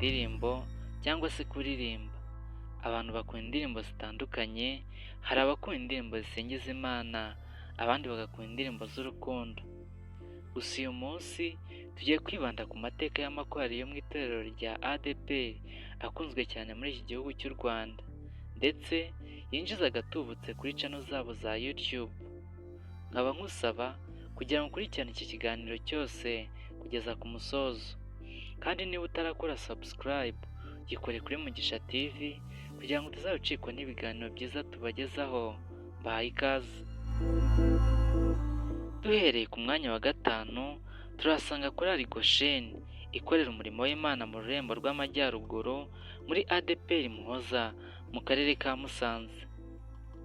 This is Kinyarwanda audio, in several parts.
indirimbo cyangwa se kuririmba. Abantu bakunda indirimbo zitandukanye, hari abakunda indirimbo zisingiza Imana, abandi bagakunda indirimbo z'urukundo. Gusa uyu munsi tugiye kwibanda ku mateka y'amakorali yo mu itorero rya ADEPR akunzwe cyane muri iki gihugu cy'u Rwanda, ndetse yinjiza agatubutse kuri channel zabo za YouTube. Nkaba nkusaba kugira ngo ukurikirane iki kiganiro cyose kugeza ku musozo, kandi niba utarakora subscribe gikore kuri Mugisha TV kugira ngo utazabicikwa n'ibiganiro byiza tubagezaho. Bahaye ikaze. Duhereye ku mwanya wa gatanu turasanga korali Gosheni ikorera umurimo w'Imana mu rurembo rw'amajyaruguru muri ADEPR Muhoza mu karere ka Musanze.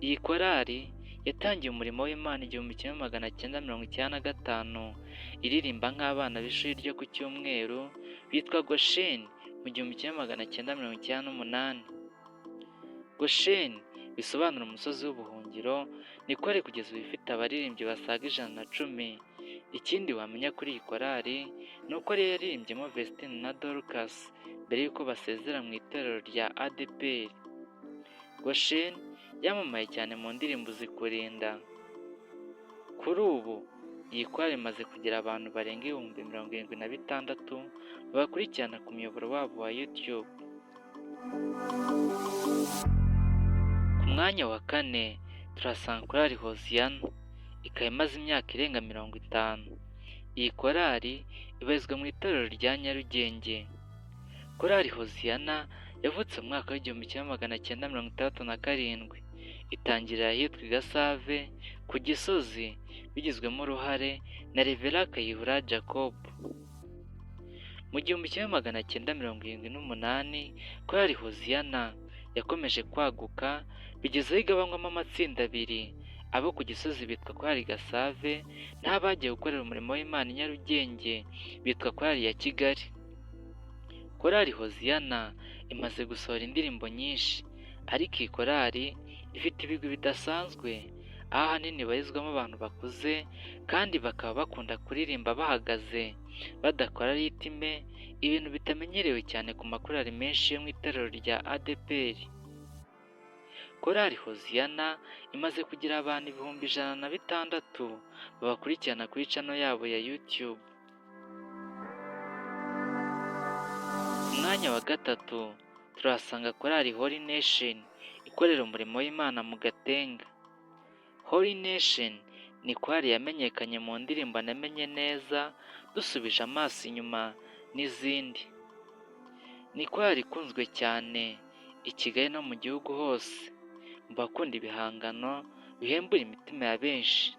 Iyi korali yatangiye umurimo w'Imana 1995 iririmba nk'abana b'ishuri ryo ku cyumweru bitwa Gosheni mu 1998. Gosheni bisobanura umusozi w'ubuhungiro, ni korali kugeza ubu ifite abaririmbyi basaga 110. Ikindi wamenya kuri iyi korali ni uko yari yarimbyemo Vestine na Dorcas mbere y'uko basezera mu itorero rya ADEPR. Gosheni yamamaye cyane mu ndirimbo zikurinda. Kuri ubu iyi korali imaze kugira abantu barenga 76,000 babakurikirana ku muyoboro wabo wa YouTube. Ku mwanya wa kane turasanga korali Hoziyana, ikaba imaze imyaka irenga 50. Iyi korali ibarizwa mu itorero rya Nyarugenge. Korali Hoziyana yavutse mu mwaka w'1967, itangirira ahitwa i Gasave ku Gisozi, bigizwemo uruhare na Rev Kayihura Jacob. Mu 1978 korali Hoziyana yakomeje kwaguka bigezeho igabanywamo amatsinda abiri, abo ku Gisozi bitwa korali Gasave n'abagiye gukorera umurimo w'Imana i Nyarugenge bitwa korali ya Kigali. Korali Hoziyana imaze gusohora indirimbo nyinshi, ariko iyi korali ifite ibigwi bidasanzwe, aho ahanini barizwamo abantu bakuze kandi bakaba bakunda kuririmba bahagaze badakora ritime, ibintu bitamenyerewe cyane ku makorali menshi yo mu itorero rya ADEPR. Korali Hoziyana imaze kugira abantu 106,000 babakurikirana kuri channel yabo ya YouTube. Ku mwanya wa gatatu turahasanga korali Holy Nation ikorera umurimo w'Imana mu Gatenga. Holy Nation ni korali yamenyekanye mu ndirimbo Namenye Neza, Dusubije Amaso Inyuma n'izindi. Ni korali ikunzwe cyane i Kigali no mu gihugu hose mu bakunda ibihangano bihembura imitima ya benshi.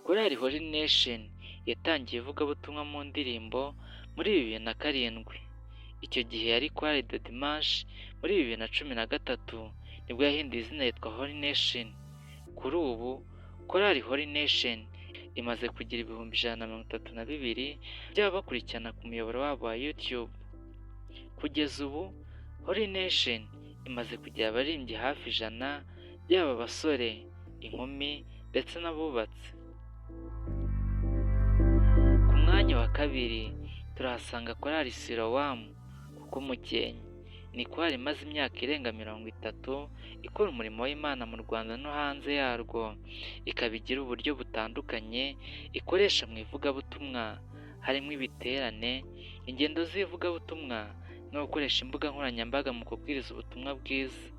Korali Holy Nation yatangiye ivugabutumwa mu ndirimbo muri 2007. Icyo gihe yari korali The Dimanche. Muri 2013 nibwo yahinduye izina yitwa Holy Nation. Kuri ubu korali Holy Nation imaze kugira 132,000 by'ababakurikirana ku muyoboro wabo wa YouTube. Kugeza ubu Holy Nation imaze kugira abaririmbyi hafi 100, byaba abasore, inkumi ndetse n'abubatse. Ku mwanya wa kabiri turahasanga korali Silowamu kuko Umukenke. Ni korali imaze imyaka irenga 30 ikora umurimo w'Imana mu Rwanda no hanze yarwo, ikaba igira uburyo butandukanye ikoresha mu ivugabutumwa, harimo ibiterane, ingendo z'ivugabutumwa no gukoresha imbuga nkoranyambaga mu kubwiriza ubutumwa bwiza.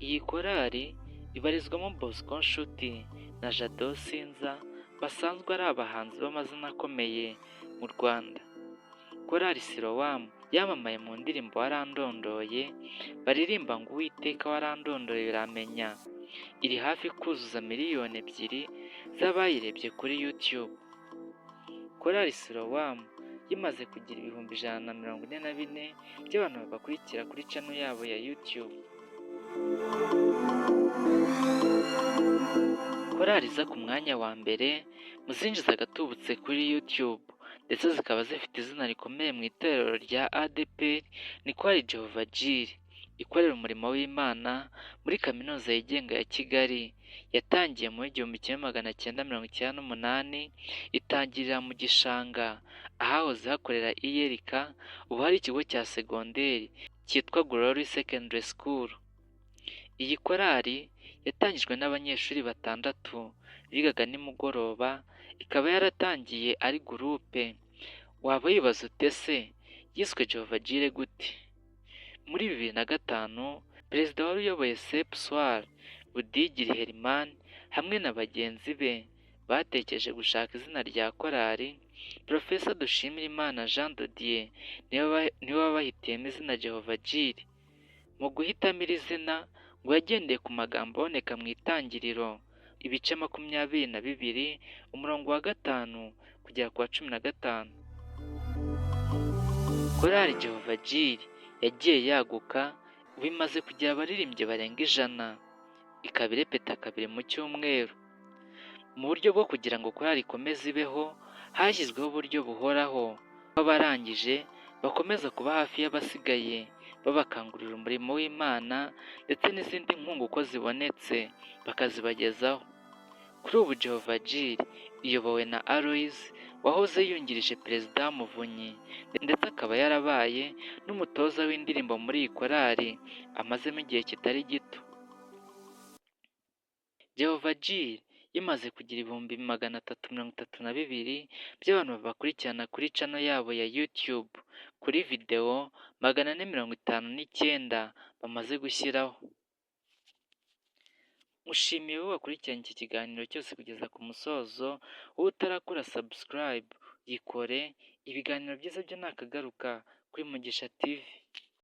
Iyi korali ibarizwamo Bosco Nshuti na Jado Sinza, basanzwe ari abahanzi b'amazina akomeye mu Rwanda. Korali Silowamu yamamaye mu ndirimbo Warandondoye baririmba ngo Uwiteka warandondoye uramenya, iri hafi kuzuza 2 miliyoni z'abayirebye kuri YouTube. Korali Silowamu yimaze kugira 144 by'abantu babakurikira kuri channel yabo ya YouTube. Korali iza ku mwanya wa mbere mu zinjiza agatubutse kuri YouTube ndetse zikaba zifite izina rikomeye mu itorero rya ADEPR ni korali Jehova Jireh. ikorera umurimo w'Imana muri Kaminuza yigenga ya Kigali, yatangiye mu 1998, itangirira mu gishanga ahahoze hakorera IYERK, ubu hari ikigo cya segonderi cyitwa Glory Secondary School. Iyi korali yatangijwe n'abanyeshuri 6 bigaga nimugoroba, ikaba yaratangiye ari gurupe. Waba wibaza ute se yiswe Jehovah Jireh gute? Muri 2005, perezida wari uyoboye CEPSOAR Budigiri Herman hamwe na bagenzi be batekereje gushaka izina rya korali. Profesa Dushimirimana Jean de Dieu niwe wabahitiyemo izina Jehovah Jireh. Mu guhitamo iri zina ngo yagendeye ku magambo aboneka mu Itangiriro ibice 22 umurongo wa 5 kugera ku wa 15. Korali Jehovah Jireh yagiye yaguka, ubu imaze kugira abaririmbyi barenga 100, ikaba irepeta 2 mu cyumweru. Mu buryo bwo kugira ngo korali ikomeze ibeho, hashyizweho uburyo buhoraho abarangije bakomeza kuba hafi y'abasigaye, babakangurira umurimo w'Imana ndetse n'izindi nkunga uko zibonetse bakazibagezaho. Kuri ubu Jehovah Jireh iyobowe na Aloys wahoze yungirije Perezida Muvunyi ndetse akaba yarabaye n'umutoza w'indirimbo muri iyi korali amazemo igihe kitari gito. Jehovah Jireh imaze kugira 332 by'abantu babakurikirana kuri channel yabo ya YouTube, kuri video 459 bamaze gushyiraho. Mushimiye wowe wakurikiranye iki kiganiro cyose kugeza ku musozo. Wowe utarakora subscribe yikore. Ibiganiro byiza byo nakagaruka kuri Mugisha TV.